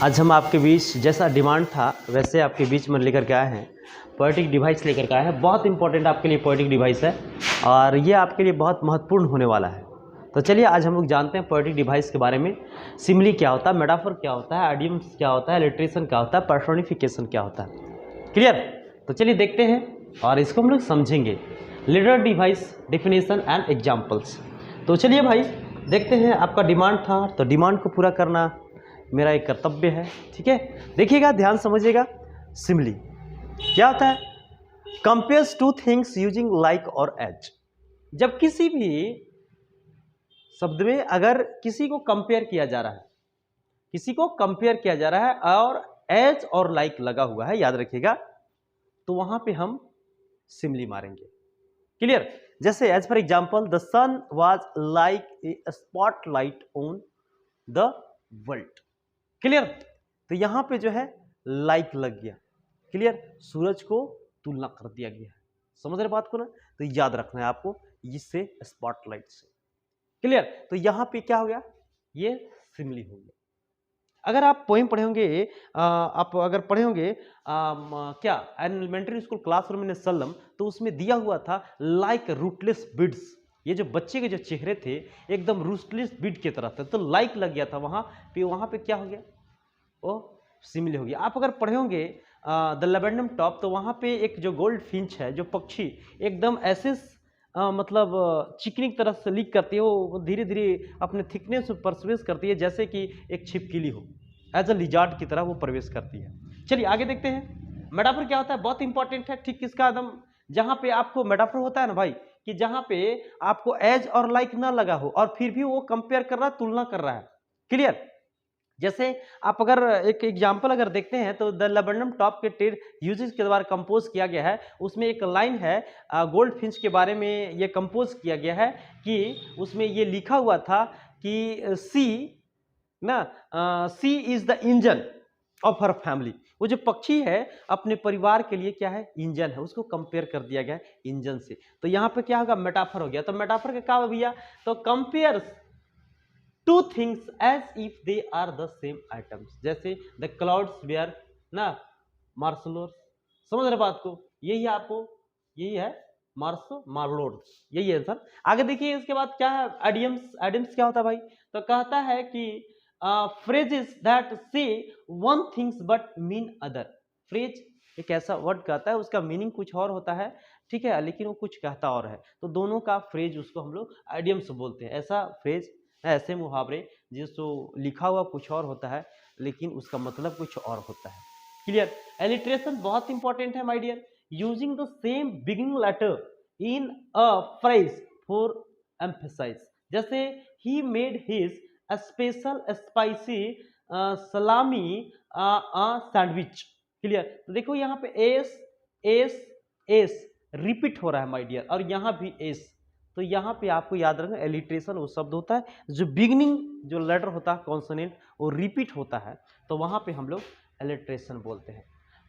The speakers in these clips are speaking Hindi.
आज हम आपके बीच जैसा डिमांड था वैसे आपके बीच में लेकर के आए हैं, पोएटिक डिवाइस लेकर के आए हैं। बहुत इंपॉर्टेंट आपके लिए पोएटिक डिवाइस है और ये आपके लिए बहुत महत्वपूर्ण होने वाला है। तो चलिए आज हम लोग जानते हैं पोएटिक डिवाइस के बारे में। सिमिली क्या होता है, मेटाफर क्या होता है, आइडियम्स क्या होता है, लिटरेशन क्या होता है, पर्सोनिफिकेशन क्या होता है। क्लियर? तो चलिए देखते हैं और इसको हम लोग समझेंगे। Literary device definition and examples. तो चलिए भाई देखते हैं। आपका डिमांड था तो डिमांड को पूरा करना मेरा एक कर्तव्य है। ठीक है, देखिएगा, ध्यान समझिएगा। सिमिली क्या होता है? Compares two things using like और एज। जब किसी भी शब्द में अगर किसी को कंपेयर किया जा रहा है, किसी को कंपेयर किया जा रहा है और एज और लाइक लगा हुआ है, याद रखिएगा, तो वहां पे हम सिमिली मारेंगे। क्लियर? जैसे as for example, the sun was like a spotlight on the world. Clear? तो यहां पे जो है लाइक लग गया। क्लियर? सूरज को तुलना कर दिया गया है। समझ रहे बात को ना? तो याद रखना है आपको इससे, स्पॉटलाइट से। क्लियर? तो यहां पे क्या हो गया? ये सिमिली हो गया। अगर आप पोएम पढ़े होंगे, आप अगर पढ़े होंगे क्या एलिमेंट्री स्कूल क्लासरूम में सलम, तो उसमें दिया हुआ था लाइक रूटलेस बिड्स। ये जो बच्चे के जो चेहरे थे एकदम रूटलेस बिड की तरह थे, तो लाइक लग गया था वहां पे क्या हो गया? वो सिमिली हो गया। आप अगर पढ़े होंगे द लेबेंडम टॉप, तो वहां पे एक जो गोल्ड फिंच है, जो पक्षी एकदम ऐसे मतलब चिकनी की तरह से लीक करती है, वो धीरे धीरे अपने थिकनेस में प्रवेश करती है, जैसे कि एक छिपकली हो, एज अ लिजार्ड की तरह वो प्रवेश करती है। चलिए आगे देखते हैं। मेटाफर क्या होता है? बहुत इंपॉर्टेंट है। ठीक किसका? एकदम जहां पे आपको मेटाफर होता है ना भाई, कि जहां पे आपको एज और लाइक ना लगा हो और फिर भी वो कंपेयर कर रहा है, तुलना कर रहा है। क्लियर? जैसे आप अगर एक एग्जाम्पल अगर देखते हैं तो द लेबेंडम टॉप के टेड यूजेस के द्वारा कंपोज किया गया है। उसमें एक लाइन है, गोल्ड फिंच के बारे में ये कंपोज किया गया है कि उसमें ये लिखा हुआ था कि सी ना she is the engine of her family. वो जो पक्षी है अपने परिवार के लिए क्या है? इंजन है। उसको कंपेयर कर दिया गया है इंजन से। तो यहाँ पे क्या होगा? मेटाफर हो गया। तो मेटाफर का क्या भैया? तो compare two things as if they are the same items. जैसे द क्लाउड्स वेयर ना मार्सलोर। समझ रहे बात को? यही आपको, यही है मार्लोर, यही है सर। आगे देखिए इसके बाद क्या है? एडियम्स। एडियम्स क्या होता है भाई? तो कहता है कि फ्रेजेस दैट से one things but mean other. Phrase एक ऐसा वर्ड कहता है, उसका मीनिंग कुछ और होता है, ठीक है, लेकिन वो कुछ कहता और है। तो दोनों का फ्रेज उसको हम लोग एडियम्स बोलते हैं। ऐसा फ्रेज, ऐसे मुहावरे जिसको लिखा हुआ कुछ और होता है लेकिन उसका मतलब कुछ और होता है। क्लियर? एलिट्रेशन बहुत इंपॉर्टेंट है my dear. Using the same beginning letter in a phrase for emphasize. जैसे he made his special spicy salami sandwich. Clear? तो देखो यहाँ पे एस एस एस रिपीट हो रहा है माय डियर, और यहाँ भी एस। तो यहाँ पे आपको याद रखना, एलिट्रेशन वो शब्द होता है जो बिगिनिंग जो लेटर होता है कॉन्सोनेंट वो रिपीट होता है, तो वहां पे हम लोग एलिट्रेशन बोलते हैं।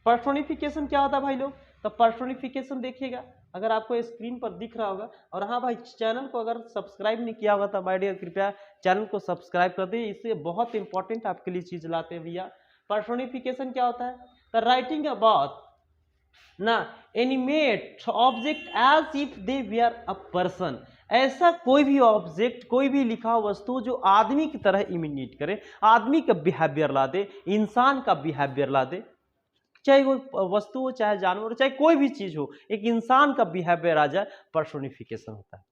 पर्सोनिफिकेशन क्या होता है भाई लोग? तो पर्सोनिफिकेशन देखिएगा, अगर आपको स्क्रीन पर दिख रहा होगा। और हाँ भाई, चैनल को अगर सब्सक्राइब नहीं किया होगा तो माय डियर कृपया चैनल को सब्सक्राइब कर दीजिए। इससे बहुत इंपॉर्टेंट आपके लिए चीज लाते हैं भैया। पर्सोनिफिकेशन क्या होता है? The writing about non animate object as if they were a person. ऐसा कोई भी ऑब्जेक्ट, कोई भी लिखा हुआ वस्तु जो आदमी की तरह इमिटेट करे, आदमी का बिहेवियर ला दे, इंसान का बिहेवियर ला दे, चाहे वो वस्तु हो, चाहे जानवर हो, चाहे कोई भी चीज हो, एक इंसान का बिहेवियर आ जाए, पर्सोनिफिकेशन होता है।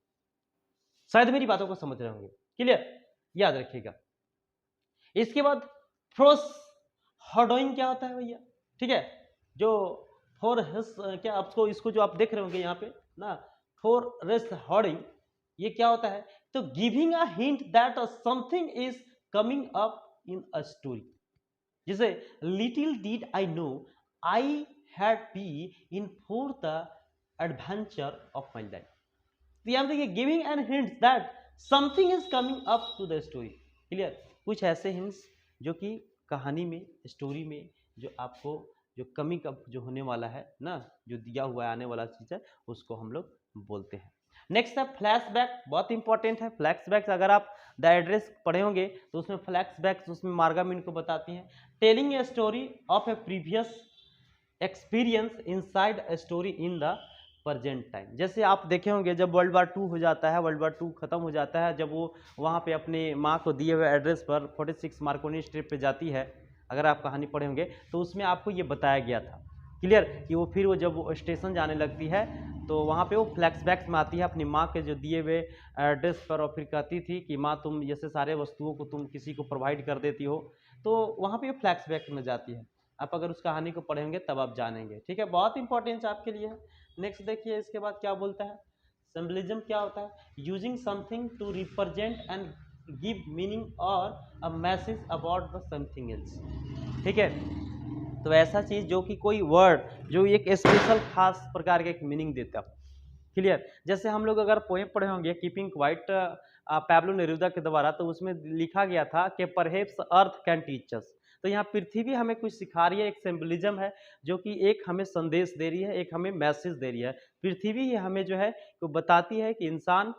शायद मेरी बातों को समझ रहे होंगे। क्लियर? याद रखिएगा। इसके बाद फ्रोस हॉडोइंग क्या होता है भैया? ठीक है, जो फॉर हिस क्या आपको इसको जो आप देख रहे होंगे यहाँ पे ना, फॉर रेस्ट हॉडिंग, ये क्या होता है? तो giving a hint that something is coming up in a story. जैसे little did I know I had be in for the adventure of my life. तो यहाँ देखिए, giving an hint that something is coming up to the story. Clear? कुछ ऐसे हिंट्स जो कि कहानी में, स्टोरी में जो आपको जो कमी का जो होने वाला है ना, जो दिया हुआ है आने वाला चीज है, उसको हम लोग बोलते हैं। नेक्स्ट है फ्लैशबैक, बहुत इंपॉर्टेंट है फ्लैशबैक। अगर आप द एड्रेस पढ़े होंगे तो उसमें फ्लैशबैक उसमें मार्गा मीन को बताती हैं। Telling a story of A previous experience inside a story in the present time. जैसे आप देखे होंगे जब वर्ल्ड वार 2 हो जाता है, वर्ल्ड वार 2 खत्म हो जाता है, जब वो वहाँ पे अपने माँ को दिए हुए एड्रेस पर 46 मार्कोनी स्ट्रीट पे जाती है, अगर आप कहानी पढ़े होंगे तो उसमें आपको ये बताया गया था क्लियर कि वो फिर वो जब वो स्टेशन जाने लगती है तो वहाँ पे वो फ्लैशबैक्स में आती है अपनी माँ के जो दिए हुए एड्रेस पर, और फिर कहती थी कि माँ तुम जैसे सारे वस्तुओं को तुम किसी को प्रोवाइड कर देती हो, तो वहाँ पे वो फ्लैशबैक में जाती है। आप अगर उस कहानी को पढ़ेंगे तब आप जानेंगे, ठीक है, बहुत इंपॉर्टेंट आपके लिए है। नेक्स्ट देखिए इसके बाद क्या बोलता है, सिंबलिज्म क्या होता है, using something to represent and give meaning और a message about the something else, ठीक है। तो ऐसा चीज जो कि कोई वर्ड जो एक स्पेशल खास प्रकार के एक मीनिंग देता है, क्लियर। जैसे हम लोग अगर पोएम पढ़े होंगे कीपिंग क्वाइट पैब्लो नेरूदा के द्वारा, तो उसमें लिखा गया था कि perhaps earth can teach us. तो यहाँ पृथ्वी हमें कुछ सिखा रही है, एक सिंबलिज्म है जो कि एक हमें संदेश दे रही है, एक हमें मैसेज दे रही है। पृथ्वी ही हमें जो है वो बताती है कि इंसान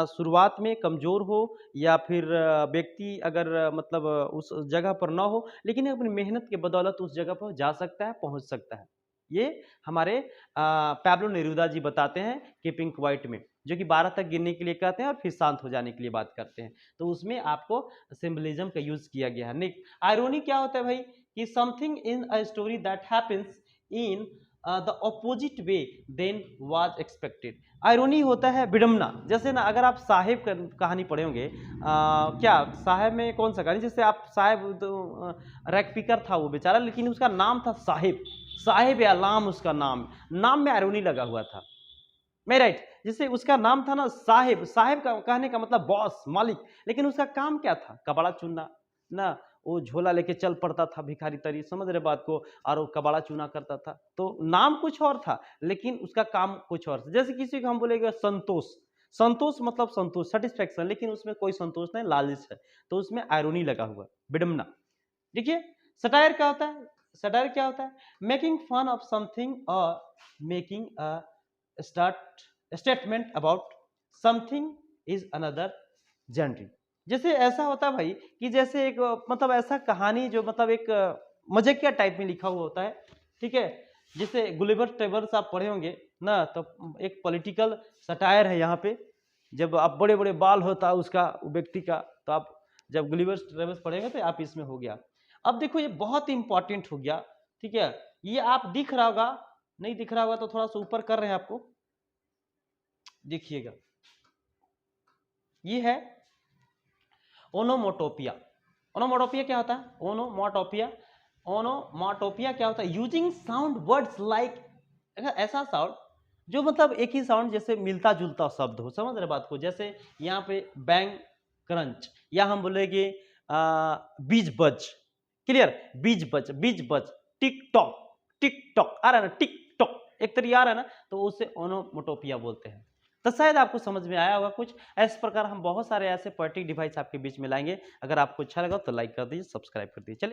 शुरुआत में कमज़ोर हो या फिर व्यक्ति अगर मतलब उस जगह पर ना हो, लेकिन अपनी मेहनत के बदौलत उस जगह पर जा सकता है, पहुँच सकता है। ये हमारे पैब्लो नेरूदा जी बताते हैं कीपिंग क्वाइट में, जो कि 12 तक गिनने के लिए कहते हैं और फिर शांत हो जाने के लिए बात करते हैं। तो उसमें आपको सिंबलिज्म का यूज किया गया है। नेक्स्ट आयरोनी क्या होता है भाई, कि something in a story that happens in the opposite way than was expected. Irony होता है विडम्बना। जैसे ना अगर आप साहेब कहानी पढ़े होंगे, क्या साहेब में कौन सा कहानी, जैसे आप साहेब तो रैक पिकर था वो बेचारा, लेकिन उसका नाम था साहिब, साहिब अलाम उसका नाम में आयरोनी लगा हुआ था, मैं राइट। जैसे उसका नाम था ना साहिब, साहिब का कहने का मतलब बॉस, मालिक, लेकिन उसका काम क्या था, कपड़ा चुनना ना, वो झोला लेके चल पड़ता था भिखारी तरी, समझ रहे बात को, और वो कबाड़ा चुना करता था। तो नाम कुछ और था लेकिन उसका काम कुछ और था। जैसे किसी को हम बोलेंगे संतोष, संतोष मतलब संतोष, सेटिस्फेक्शन, लेकिन उसमें कोई संतोष नहीं, लालच है, तो उसमें आयरोनी लगा हुआ, विडम्बना। देखिए सटायर क्या होता है, सटायर क्या होता है, मेकिंग फन ऑफ समथिंग और making a statement about something is another genre. जैसे ऐसा होता है भाई कि जैसे एक मतलब ऐसा कहानी जो मतलब एक मजाकिया टाइप में लिखा हुआ होता है, ठीक है। जैसे गुलिवर ट्रेवर्स आप पढ़े होंगे ना, तो एक पॉलिटिकल सटायर है यहाँ पे, जब आप बड़े बड़े बाल होता है उसका व्यक्ति का, तो आप जब गुलिवर ट्रेवर्स पढ़ेंगे तो आप इसमें हो गया। अब देखो ये बहुत इंपॉर्टेंट हो गया, ठीक है। ये आप दिख रहा होगा, नहीं दिख रहा होगा तो थोड़ा सा ऊपर कर रहे हैं आपको, देखिएगा ये है ओनोमोटोपिया। ओनोमोटोपिया क्या होता है, ओनोमोटोपिया, ओनोमोटोपिया क्या होता है, यूजिंग साउंड वर्ड्स लाइक, ऐसा साउंड जो मतलब एक ही साउंड जैसे मिलता जुलता शब्द हो, समझ रहे बात को। जैसे यहाँ पे बैंग क्रंच, या हम बोलेंगे बीज बज, क्लियर, बीज बज, टिक टॉक, टिक टॉक आ रहा है ना, टिक टॉक एक तरीका आ रहा है ना, तो उसे ओनोमोटोपिया बोलते हैं। तो शायद आपको समझ में आया होगा कुछ। इस प्रकार हम बहुत सारे ऐसे पोएटिक डिवाइस आपके बीच में लाएंगे। अगर आपको अच्छा लगा तो लाइक कर दीजिए, सब्सक्राइब कर दीजिए। चलिए।